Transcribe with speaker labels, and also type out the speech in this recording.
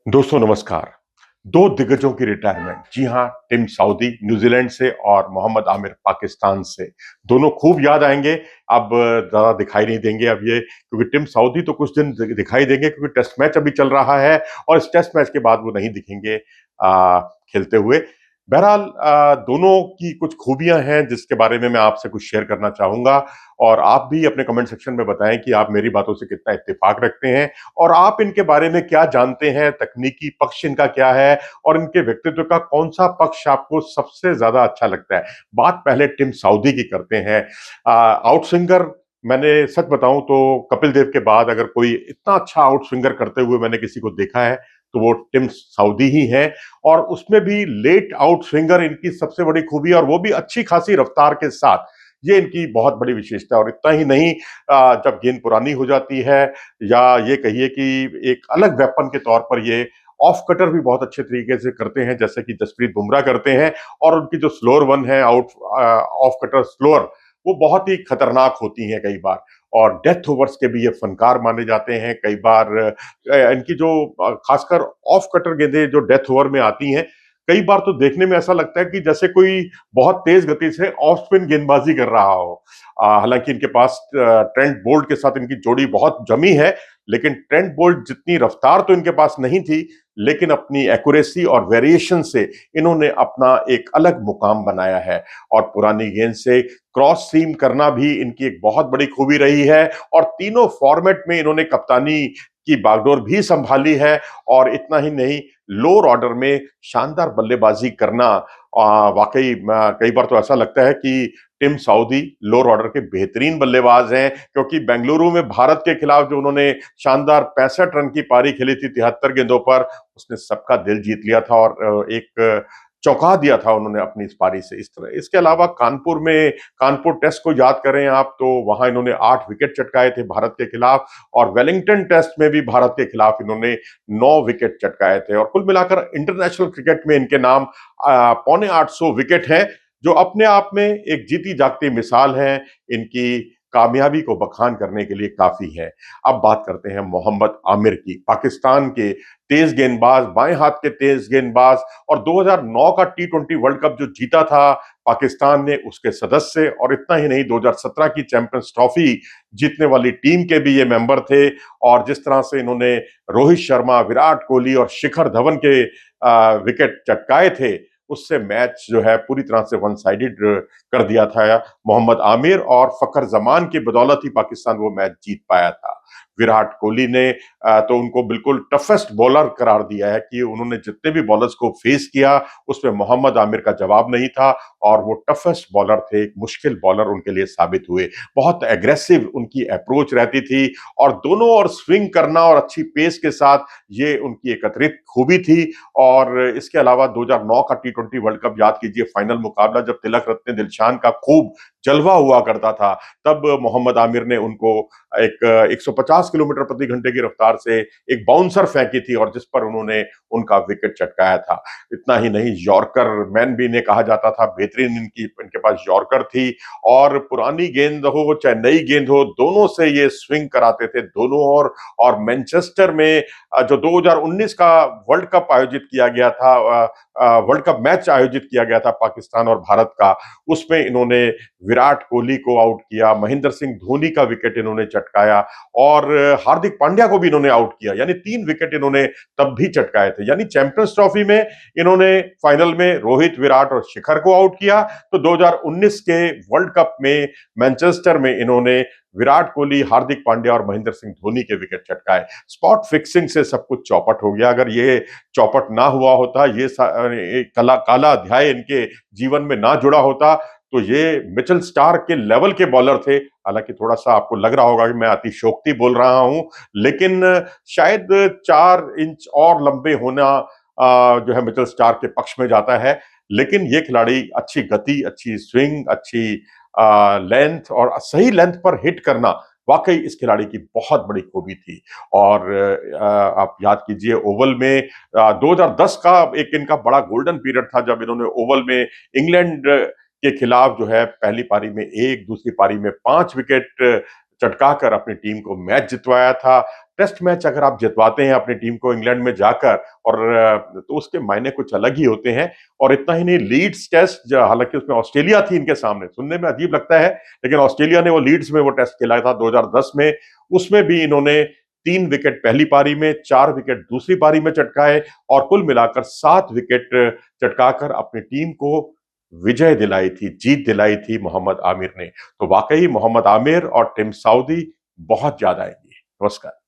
Speaker 1: दोस्तों नमस्कार। दो दिग्गजों की रिटायरमेंट, जी हाँ, टिम साउदी न्यूजीलैंड से और मोहम्मद आमिर पाकिस्तान से। दोनों खूब याद आएंगे। अब ज्यादा दिखाई नहीं देंगे अब ये, क्योंकि टिम साउदी तो कुछ दिन दिखाई देंगे क्योंकि टेस्ट मैच अभी चल रहा है और इस टेस्ट मैच के बाद वो नहीं दिखेंगे खेलते हुए। बहरहाल दोनों की कुछ खूबियां हैं जिसके बारे में मैं आपसे कुछ शेयर करना चाहूंगा, और आप भी अपने कमेंट सेक्शन में बताएं कि आप मेरी बातों से कितना इत्तेफाक रखते हैं और आप इनके बारे में क्या जानते हैं, तकनीकी पक्ष इनका क्या है और इनके व्यक्तित्व का कौन सा पक्ष आपको सबसे ज्यादा अच्छा लगता है। बात पहले टिम साउदी की करते हैं। आउट स्विंगर, मैंने सच बताऊं तो कपिल देव के बाद अगर कोई इतना अच्छा आउट स्विंगर करते हुए मैंने किसी को देखा है तो वो टिम साउदी ही है। और उसमें भी लेट आउट स्विंगर इनकी सबसे बड़ी खूबी, और वो भी अच्छी खासी रफ्तार के साथ। ये इनकी बहुत बड़ी विशेषता है। और इतना ही नहीं, जब गेंद पुरानी हो जाती है या ये कहिए कि एक अलग वेपन के तौर पर ये ऑफ कटर भी बहुत अच्छे तरीके से करते हैं, जैसे कि जसप्रीत बुमराह करते हैं। और उनकी जो स्लोअर वन है, आउट ऑफ कटर स्लोअर, वो बहुत ही खतरनाक होती हैं कई बार। और डेथ ओवर्स के भी ये फनकार माने जाते हैं कई बार। इनकी जो खासकर ऑफ कटर गेंदें जो डेथ ओवर में आती हैं, कई बार तो देखने में ऐसा लगता है कि जैसे कोई बहुत तेज गति से ऑफ स्पिन गेंदबाजी कर रहा हो। हालांकि इनके पास ट्रेंट बोल्ट के साथ इनकी जोड़ी बहुत जमी है, लेकिन ट्रेंट बोल्ट जितनी रफ्तार तो इनके पास नहीं थी, लेकिन अपनी एक्यूरेसी और वेरिएशन से इन्होंने अपना एक अलग मुकाम बनाया है। और पुरानी गेंद से क्रॉस सीम करना भी इनकी एक बहुत बड़ी खूबी रही है। और तीनों फॉर्मेट में इन्होंने कप्तानी की बागडोर भी संभाली है। और इतना ही नहीं, लोअर ऑर्डर में शानदार बल्लेबाजी करना, वाकई कई बार तो ऐसा लगता है कि टिम साउदी लोअर ऑर्डर के बेहतरीन बल्लेबाज हैं, क्योंकि बेंगलुरु में भारत के खिलाफ जो उन्होंने शानदार 65 रन की पारी खेली थी 73 गेंदों पर, उसने सबका दिल जीत लिया था और एक चौंका दिया था उन्होंने अपनी इस पारी से। इस तरह इसके अलावा कानपुर टेस्ट को याद करें आप, तो वहां इन्होंने 8 विकेट चटकाए थे भारत के खिलाफ। और वेलिंगटन टेस्ट में भी भारत के खिलाफ इन्होंने 9 विकेट चटकाए थे। और कुल मिलाकर इंटरनेशनल क्रिकेट में इनके नाम पौने 800 विकेट हैं, जो अपने आप में एक जीती जागती मिसाल है। इनकी कामयाबी को बखान करने के लिए काफी है। अब बात करते हैं मोहम्मद आमिर की, पाकिस्तान के तेज गेंदबाज, बाएं हाथ के तेज गेंदबाज। और 2009 का टी20 वर्ल्ड कप जो जीता था पाकिस्तान ने, उसके सदस्य। और इतना ही नहीं, 2017 की चैंपियंस ट्रॉफी जीतने वाली टीम के भी ये मेंबर थे। और जिस तरह से इन्होंने रोहित शर्मा, विराट कोहली और शिखर धवन के विकेट चटकाए थे, उससे मैच जो है पूरी तरह से वन साइडेड कर दिया था मोहम्मद आमिर। और फखर जमान की बदौलत ही पाकिस्तान वो मैच जीत पाया था। विराट कोहली ने तो उनको बिल्कुल टफेस्ट बॉलर करार दिया है कि उन्होंने जितने भी बॉलर्स को फेस किया उसमें मोहम्मद आमिर का जवाब नहीं था। और वो टफेस्ट बॉलर थे, एक मुश्किल बॉलर उनके लिए साबित हुए। बहुत एग्रेसिव उनकी अप्रोच रहती थी, और दोनों ओर स्विंग करना और अच्छी पेस के साथ, ये उनकी एक अतिरिक्त खूबी थी। और इसके अलावा 2009 का टी20 वर्ल्ड कप याद कीजिए, फाइनल मुकाबला जब तिलक रत्ने दिलशान का खूब जलवा हुआ करता था, तब मोहम्मद आमिर ने उनको एक 150 किलोमीटर प्रति घंटे की रफ्तार से एक बाउंसर फेंकी थी, और जिस पर उन्होंने उनका विकेट चटकाया था। इतना ही नहीं, यॉर्कर मैन भी इन्हें कहा जाता था, बेहतरीन इनके पास यॉर्कर थी। और पुरानी गेंद हो चाहे नई गेंद हो, दोनों से ये स्विंग कराते थे दोनों ओर। और मैनचेस्टर में जो 2019 का वर्ल्ड कप आयोजित किया गया था, वर्ल्ड कप मैच आयोजित किया गया था पाकिस्तान और भारत का, उसमें इन्होंने विराट कोहली को आउट किया, महेंद्र सिंह धोनी का विकेट इन्होंने चटकाया, और हार्दिक पांड्या को भी इन्होंने आउट किया। यानी 3 विकेट इन्होंने तब भी चटकाए थे। यानी चैंपियंस ट्रॉफी में इन्होंने फाइनल में रोहित, विराट और शिखर को आउट किया, तो 2019 के वर्ल्ड कप में मैनचेस्टर में इन्होंने विराट कोहली, हार्दिक पांड्या और महेंद्र सिंह धोनी के विकेट चटकाए। स्पॉट फिक्सिंग से सब कुछ चौपट हो गया। अगर ये चौपट ना हुआ होता, ये एक काला अध्याय इनके जीवन में ना जुड़ा होता, तो ये मिचेल स्टार्क के लेवल के बॉलर थे। हालांकि थोड़ा सा आपको लग रहा होगा कि मैं अतिशयोक्ति बोल रहा हूं, लेकिन शायद 4 इंच और लंबे होना जो है मिचेल स्टार्क के पक्ष में जाता है। लेकिन ये खिलाड़ी अच्छी गति, अच्छी स्विंग, अच्छी लेंथ और सही लेंथ पर हिट करना, वाकई इस खिलाड़ी की बहुत बड़ी खूबी थी। और आप याद कीजिए, ओवल में 2010 का एक इनका बड़ा गोल्डन पीरियड था, जब इन्होंने ओवल में इंग्लैंड के खिलाफ जो है पहली पारी में 1, दूसरी पारी में 5 विकेट चटका कर अपनी टीम को मैच जितवाया था। टेस्ट मैच अगर आप जितवाते हैं अपनी टीम को इंग्लैंड में जाकर और तो उसके मायने कुछ अलग ही होते हैं। और इतना ही नहीं, लीड्स टेस्ट हालांकि उसमें ऑस्ट्रेलिया थी इनके सामने, सुनने में अजीब लगता है लेकिन ऑस्ट्रेलिया ने वो लीड्स में वो टेस्ट खेला था 2010 में। उसमें भी इन्होंने 3 विकेट पहली पारी में, 4 विकेट दूसरी पारी में चटकाए और कुल मिलाकर 7 विकेट चटकाकर अपनी टीम को विजय दिलाई थी, जीत दिलाई थी मोहम्मद आमिर ने। तो वाकई मोहम्मद आमिर और टिम साउदी बहुत ज्यादा आएंगे। नमस्कार।